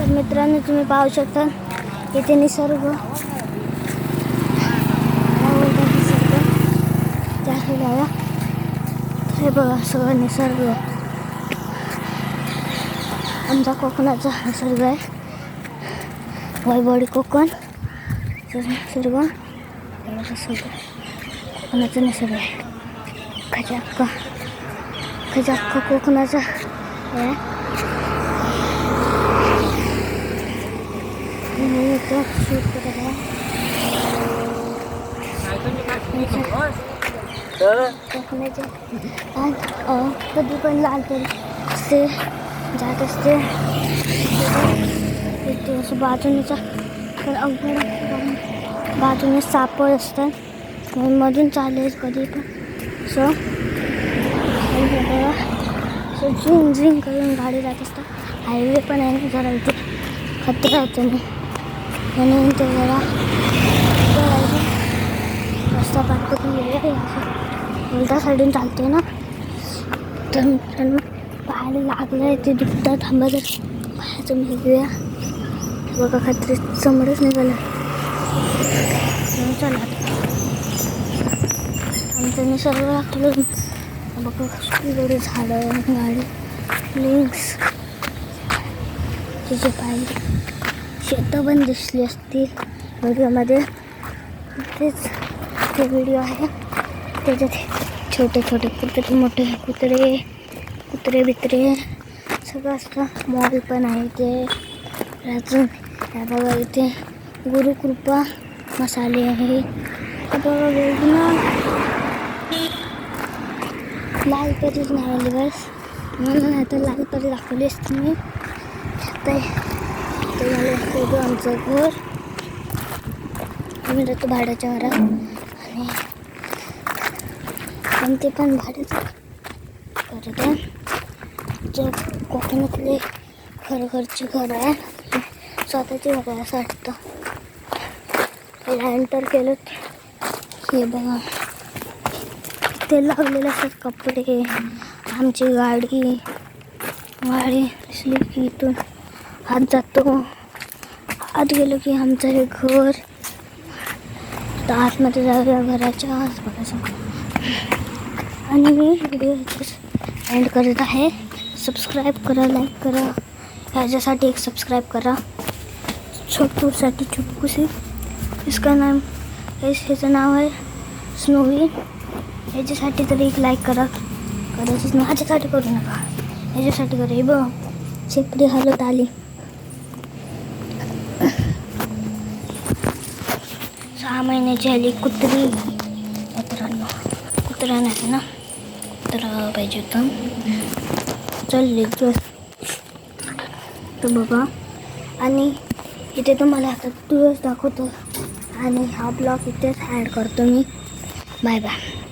तर मित्रांनो तुम्ही पाहू शकता इथे निसर्ग निसर्ग हे बघा सगळं निसर्ग आमचा कोकणाचा निसर्ग आहे. वैभवडी कोकण निसर्ग कोकणाचा निसर्ग आहे. खजाक्का कोकणाचा आहे. शूट करत आहे. कधी पण लाल तरी असते जात असते असं बाजूनेचा तर अवघड बाजूने सापळ असतात मधून चालेल कधी पण असं झिंग झिंग करून गाडी जात असतात. हायवे पण आहे ना जरा इथे खतरा आहे तुम्ही म्हणून ते जरा रस्ता पाठवून गेले असं उलटा साईडून चालते ना तर मित्रांनो पाहायला लागलं आहे ते दुखतात थांबा तर पाहायचं घेऊया. बघा खात्री समोरच निघालं चला आमचं निसर्ग दाखवलं. बघा वेगळी झाडं गाडी लिंक्स तिचे पाहिजे शेतं पण दिसली असतील व्हिडिओमध्ये. तेच ते व्हिडिओ आहे त्याच्यात छोटे छोटे कुत्रे मोठे कुत्रे बित्रे सगळं असतं. मॉल पण आहे ते अजून या बघा इथे गुरुकृपा मसाले आहे. बघा वेगळं लाल परीच नाही आली बस म्हणून आता लाल परी दाखवली असते मी. आता झालं आमचं घर आम्ही राहतो भाड्याच्या घरात आणि ते पण भाड्याचं करत आहे. जे कोकणातले घरची घर आहे स्वतःची घर आहे असं वाटतं. एंटर केलं हे बघा ते लागलेले असतात कपडे. आमची गाडी दिसली की इथून आत जातो. आत गेलो की आमचं हे घर तर आतमध्ये जाऊया घराच्या आत बघायचं. आणि मी व्हिडिओ एंड करत आहे. सबस्क्राईब करा लाईक करा ह्याच्यासाठी एक सबस्क्राईब करा छोटूसाठी चुटकूसी इसका नाम ह्याचं नाव आहे स्नोवी. ह्याच्यासाठी तरी एक लाईक करा करायचीच माझ्यासाठी करू नका ह्याच्यासाठी करा. हे बघ शेपडी हालत आली. 6 महिन्याची आली कुत्री. मित्रांनो कुत्रा नाही ना कुत्रा पाहिजे होतं चालले तर बघा. आणि इथे तुम्हाला आता दिवस दाखवतो आणि हा ब्लॉग इथेच ॲड करतो मी. Bye bye.